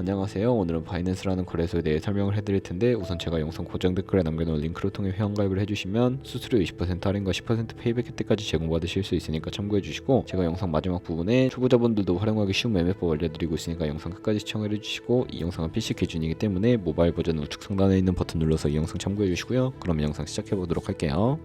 안녕하세요. 오늘은 바이낸스라는 거래소에 대해 설명을 해드릴 텐데, 우선 제가 영상 고정 댓글에 남겨놓은 링크를 통해 회원가입을 해주시면 수수료 20% 할인과 10% 페이백 혜택까지 제공받으실 수 있으니까 참고해주시고, 제가 영상 마지막 부분에 초보자분들도 활용하기 쉬운 매매법 알려드리고 있으니까 영상 끝까지 시청해주시고, 이 영상은 PC 기준이기 때문에 모바일 버전 우측 상단에 있는 버튼 눌러서 이 영상 참고해주시고요. 그럼 영상 시작해보도록 할게요.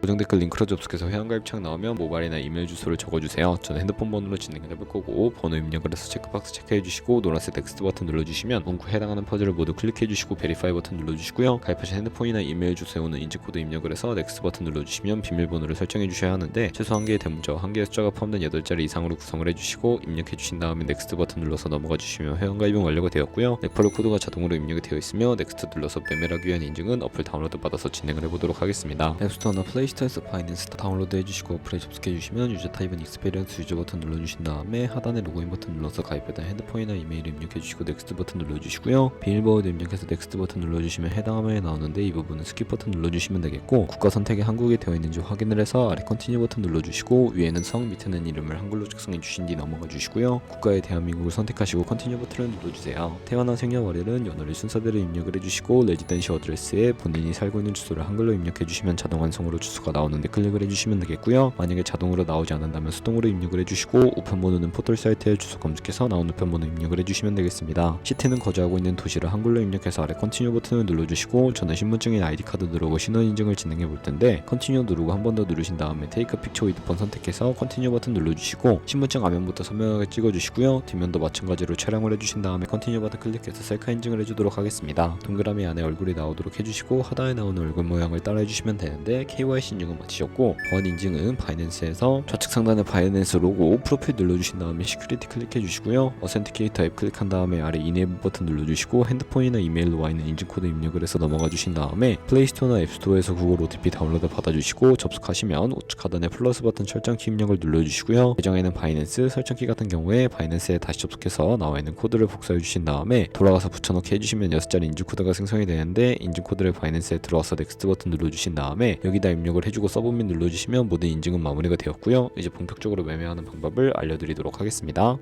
고정 댓글 링크로 접속해서 회원가입창 나오면 모바일이나 이메일 주소를 적어주세요. 저는 핸드폰 번호로 진행을 해볼 거고, 번호 입력을 해서 체크박스 체크해주시고, 노란색 넥스트 버튼 눌러주시면 문구에 해당하는 퍼즐을 모두 클릭해주시고 베리파이 버튼 눌러주시고요. 가입하신 핸드폰이나 이메일 주소에 오는 인증코드 입력을 해서 넥스트 버튼 눌러주시면 비밀번호를 설정해주셔야 하는데, 최소 1개의 대문자와 1개의 숫자가 포함된 8자리 이상으로 구성을 해주시고, 입력해주신 다음에 넥스트 버튼 눌러서 넘어가주시면 회원가입은 완료가 되었고요. 레퍼럴 코드가 자동으로 입력이 되어 있으며, 넥스트 눌러서 매매를 하기 위한 인증은 어플 다운로드 받아서 진행을 해보도록 하겠습니다. 앱스토어나 플레이스토어에서 바이낸스 다운로드 해주시고 어플에 접속해주시면 유저 타입은 익스페리언스 유저 버튼 눌러주신 다음에 하단에 로그인 버튼 눌러서 가입해둔 핸드폰이나 이메일 입력해주시고 넥스트 버튼 눌러주시고요. 비밀번호 입력해서 넥스트 버튼 눌러주시면 해당 화면에 나오는데, 이 부분은 스킵 버튼 눌러주시면 되겠고, 국가 선택이 한국에 되어 있는지 확인을 해서 아래 컨티뉴 버튼 눌러주시고, 위에는 성, 밑에는 이름을 한글로 작성해 주신 뒤 넘어가 주시고요. 국가에 대한민국을 선택하시고 컨티뉴 버튼을 눌러주세요. 태어난 생년월일은 연월일 순서대로 입력을 해주시고, 레지던시 어드레스에 본인이 살고 있는 주소를 한글로 입력해주시면 자동 완성으로 주소가 나오는데 클릭을 해주시면 되겠고요. 만약에 자동으로 나오지 않는다면 수동으로 입력을 해주시고, 우편번호는 포털 사이트에 주소 검색해서 나온 우편번호 입력을 해주시면 되겠습니다. 시티는 거주하고 있는 도시를 한글로 입력해서 아래 컨티뉴 버튼을 눌러주시고, 저는 신분증인 아이디카드 누르고 신원 인증을 진행해 볼 텐데, 컨티뉴 누르고 한 번 더 누르신 다음에 테이크 픽처 위드 폰 선택해서 컨티뉴 버튼 눌러주시고, 신분증 앞면부터 선명하게 찍어주시고요. 뒷면도 마찬가지로 촬영을 해주신 다음에 컨티뉴 버튼 클릭해서 셀카 인증을 해주도록 하겠습니다. 동그라미 안에 얼굴이 나오도록 해주시고, 하단에 나오는 얼굴 모양을 따라 해주시면 되는데, KYC 인증은 마치셨고, 보안 인증은 바이낸스에서 좌측 상단에 바이낸스 로고 프로필 눌러주신 다음에 시큐리티 클릭해 주시고요. 어센티케이터 앱 클릭한 다음에 아래 이네이블 버튼 눌러주시고, 핸드폰이나 이메일로 와 있는 인증코드 입력을 해서 넘어가 주신 다음에 플레이스토어나 앱스토어에서 구글 OTP 다운로드 받아주시고, 접속하시면 우측 하단에 플러스 버튼 설정키 입력을 눌러주시고요. 계정에는 바이낸스, 설정키 같은 경우에 바이낸스에 다시 접속해서 나와 있는 코드를 복사해 주신 다음에 돌아가서 붙여넣기 해주시면 6자리 인증코드가 생성이 되는데, 인증코드를 바이낸스에 들어와서 넥스트 버튼 눌러주신 다음에 여기다 입력을 해주고 서브밋 눌러주시면 모든 인증은 마무리가 되었고요. 이제 본격적으로 매매하는 방법을 알려드리도록 하겠습니다.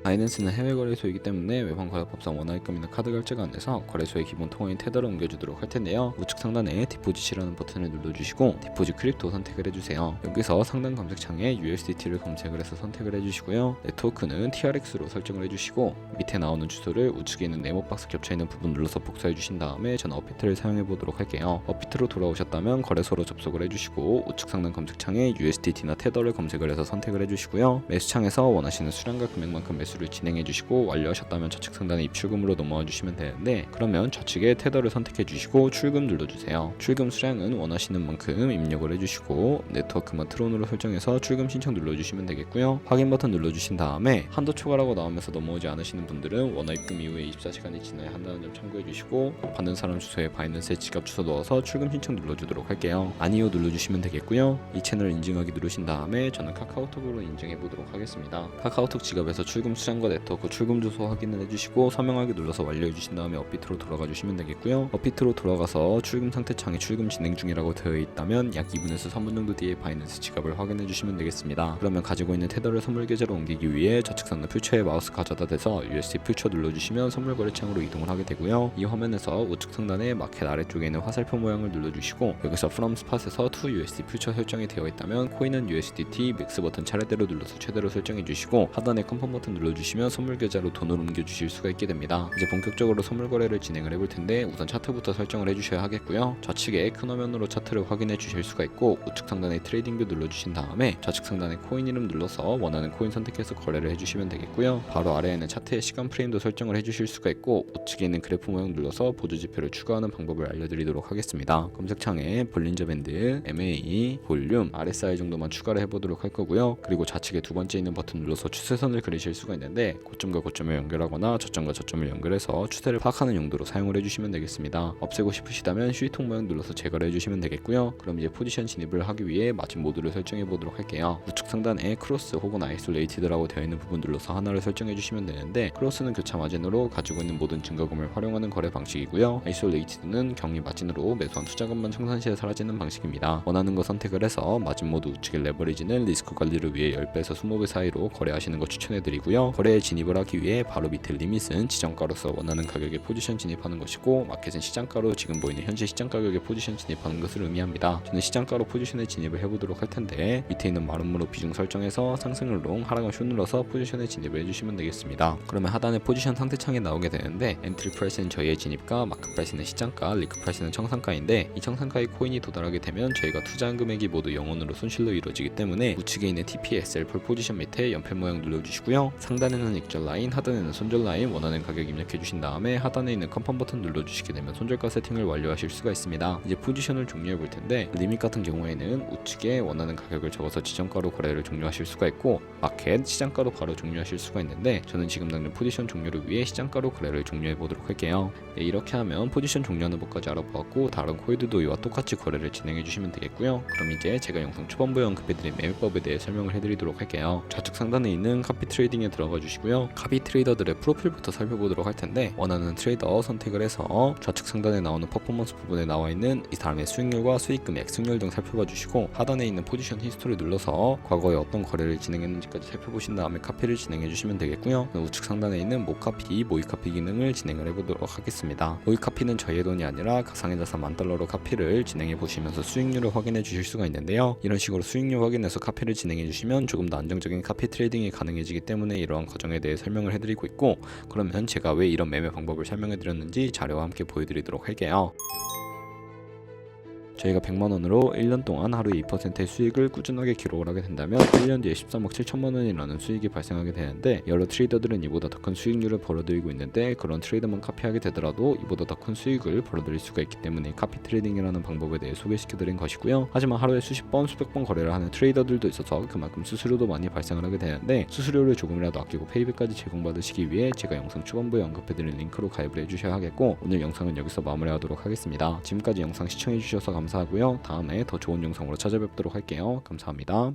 바이낸스는 해외 거래소이기 때문에 외환 거래법상 원화입금이나 카드 결제가 안 돼서 거래소의 기본 통화인 테더를 옮겨주도록 할 텐데요. 우측 상단에 디포짓이라는 버튼을 눌러주시고 디포짓 크립토 선택을 해주세요. 여기서 상단 검색창에 USDT를 검색을 해서 선택을 해주시고요. 네트워크는 TRX로 설정을 해주시고, 밑에 나오는 주소를 우측에 있는 네모 박스 겹쳐있는 부분 눌러서 복사해 주신 다음에 저는 업비트를 사용해 보도록 할게요. 업비트로 돌아오셨다면 거래소로 접속을 해주시고, 우측 상단 검색창에 USDT나 테더를 검색을 해서 선택을 해주시고요. 매수창에서 원하시는 수량과 금액만큼 매수를 진행해 주시고, 완료하셨다면 좌측 상단에 입출금으로 넘어와 주시면 되는데, 그러면 좌측에 테더를 선택해 주시고 출금 눌러주세요. 출금 수량은 원하시는 만큼 입력을 해주시고, 네트워크만 트론으로 설정해서 출금 신청 눌러주시면 되겠고요. 확인 버튼 눌러주신 다음에 한도 초과라고 나오면서 넘어오지 않으시는 분들은 원화 입금 이후에 24시간이 지나야 한다는 점 참고해 주시고, 받는 사람 주소에 바이낸스의 지갑 주소 넣어서 출금 신청 눌러주도록 할게요. 아니요 눌러주시면 되겠고요. 이 채널 인증하기 누르신 다음에 저는 카카오톡으로 인증해 보도록 하겠습니다. 카카오톡 지갑에서 출금 수량과 네트워크 출금 주소 확인을 해주시고, 서명하기 눌러서 완료해 주신 다음에 업비트로 돌아가 주시면 되겠고요. 업비트로 돌아가서 출금 상태 창에 출금 진행 중이라고 되어 있다면 약 2분에서 3분 정도 뒤에 바이낸스 지갑을 확인해 주시면 되겠습니다. 그러면 가지고 있는 테더를 선물 계좌로 옮기기 위해 좌측 상단 퓨처에 마우스 가져다 대서 USD 퓨처 눌러주시면 선물 거래 창으로 이동을 하게 되고요. 이 화면에서 우측 상단에 마켓 아래쪽에 있는 화살표 모양을 눌러주시고, 여기서 from spot에서 to USD 퓨처 설정이 되어 있다면 코인은 USDT 맥스 버튼 차례대로 눌러서 최대로 설정해 주시고, 하단에 컨펌 버튼 눌러주시면 선물 계좌로 돈을 옮겨 주실 수가 있게 됩니다. 이제 본격적으로 선물 거래를 진행을 해볼 텐데, 우선 차트부터 설정을 해주셔야 하겠고요. 좌측에 큰 화면으로 차트를 확인해 주실 수가 있고, 우측 상단에 트레이딩 뷰 눌러주신 다음에 좌측 상단에 코인 이름 눌러서 원하는 코인 선택해서 거래를 해주시면 되겠고요. 바로 아래에는 차트의 시간 프레임도 설정을 해주실 수가 있고, 우측에 있는 그래프 모양 눌러서 보조 지표를 추가하는 방법을 알려드리도록 하겠습니다. 검색창에 볼린저 밴드, MA, 볼륨, RSI 정도만 추가를 해보도록 할 거고요. 그리고 좌측에 두 번째 있는 버튼 눌러서 추세선을 그리실 수가 있는데, 고점과 고점을 연결하거나 저점과 저점을 연결해서 추세를 파악하는 용도로 사용을 해주시면 되겠습니다. 없애고 싶으시다면 휴지통 모양 눌러서 제거를 해주시면 되겠고요. 그럼 이제 포지션 진입을 하기 위해 마진 모드를 설정해 보도록 할게요. 우측 상단에 크로스 혹은 아이솔레이티드라고 되어 있는 부분 눌러서 하나를 설정해 주시면 되는데, 크로스는 교차 마진으로 가지고 있는 모든 증가금을 활용하는 거래 방식이고요. 아이솔레이티드는 경리 마진으로 매수한 투자금만 청산 시에 사라지는 방식입니다. 원하는 거 선택을 해서 마진 모드 우측의 레버리지는 리스크 관리를 위해 10배에서 20배 사이로 거래하시는 거 추천해 드리고요. 있고요. 거래에 진입을 하기 위해 바로 밑에 리밋은 지정가로서 원하는 가격에 포지션 진입하는 것이고, 마켓은 시장가로 지금 보이는 현재 시장 가격에 포지션 진입하는 것을 의미합니다. 저는 시장가로 포지션에 진입을 해보도록 할 텐데, 밑에 있는 마름모로 비중 설정해서 상승을 롱, 하락을 숏 눌러서 포지션에 진입을 해주시면 되겠습니다. 그러면 하단에 포지션 상태창에 나오게 되는데, 엔트리 프라이스는 저희의 진입가, 마크 프라이스는 시장가, 리크 프라이스는 청산가인데, 이 청산가의 코인이 도달하게 되면 저희가 투자한 금액이 모두 0원으로 손실로 이루어지기 때문에 우측에 있는 TPSL 폴 포지션 밑에 연필 모양 눌러주시고요. 상단에는 익절 라인, 하단에는 손절 라인 원하는 가격 입력해 주신 다음에 하단에 있는 컨펌 버튼 눌러주시게 되면 손절가 세팅을 완료하실 수가 있습니다. 이제 포지션을 종료해 볼 텐데, 리밋 같은 경우에는 우측에 원하는 가격을 적어서 지정가로 거래를 종료하실 수가 있고, 마켓 시장가로 바로 종료하실 수가 있는데, 저는 지금 당장 포지션 종료를 위해 시장가로 거래를 종료해 보도록 할게요. 이렇게 하면 포지션 종료하는 법까지 알아보았고, 다른 코인들도 이와 똑같이 거래를 진행해 주시면 되겠고요. 그럼 이제 제가 영상 초반부에 언급해드린 매매법에 대해 설명을 해드리도록 할게요. 좌측 상단에 있는 카피 트레이딩에 들어가 주시고요. 카피 트레이더들의 프로필부터 살펴보도록 할 텐데, 원하는 트레이더 선택을 해서 좌측 상단에 나오는 퍼포먼스 부분에 나와 있는 이 다음에 수익률과 수익 금액, 승률 등 살펴봐 주시고, 하단에 있는 포지션 히스토리 눌러서 과거에 어떤 거래를 진행했는지까지 살펴보신 다음에 카피를 진행해 주시면 되겠고요. 우측 상단에 있는 모카피, 모의 카피 기능을 진행을 해보도록 하겠습니다. 모의 카피는 저희의 돈이 아니라 가상의 자산 $10,000로 카피를 진행해 보시면서 수익률을 확인해 주실 수가 있는데요. 이런 식으로 수익률 확인해서 카피를 진행해 주시면 조금 더 안정적인 카피 트레이딩이 가능해지기 때문에 이러한 과정에 대해 설명을 해드리고 있고, 그러면 제가 왜 이런 매매 방법을 설명해 드렸는지 자료와 함께 보여드리도록 할게요. 저희가 100만원으로 1년 동안 하루에 2%의 수익을 꾸준하게 기록을 하게 된다면 1년 뒤에 13억 7천만원이라는 수익이 발생하게 되는데, 여러 트레이더들은 이보다 더 큰 수익률을 벌어들이고 있는데, 그런 트레이더만 카피하게 되더라도 이보다 더 큰 수익을 벌어들일 수가 있기 때문에 카피 트레이딩이라는 방법에 대해 소개시켜드린 것이고요. 하지만 하루에 수십 번, 수백 번 거래를 하는 트레이더들도 있어서 그만큼 수수료도 많이 발생을 하게 되는데, 수수료를 조금이라도 아끼고 페이백까지 제공받으시기 위해 제가 영상 초반부에 언급해드린 링크로 가입을 해주셔야 하겠고, 오늘 영상은 여기서 마무리하도록 하겠습니다. 지금까지 영상 시청해주셔서 감사합니다. 감사하고요. 다음에 더 좋은 영상으로 찾아뵙도록 할게요. 감사합니다.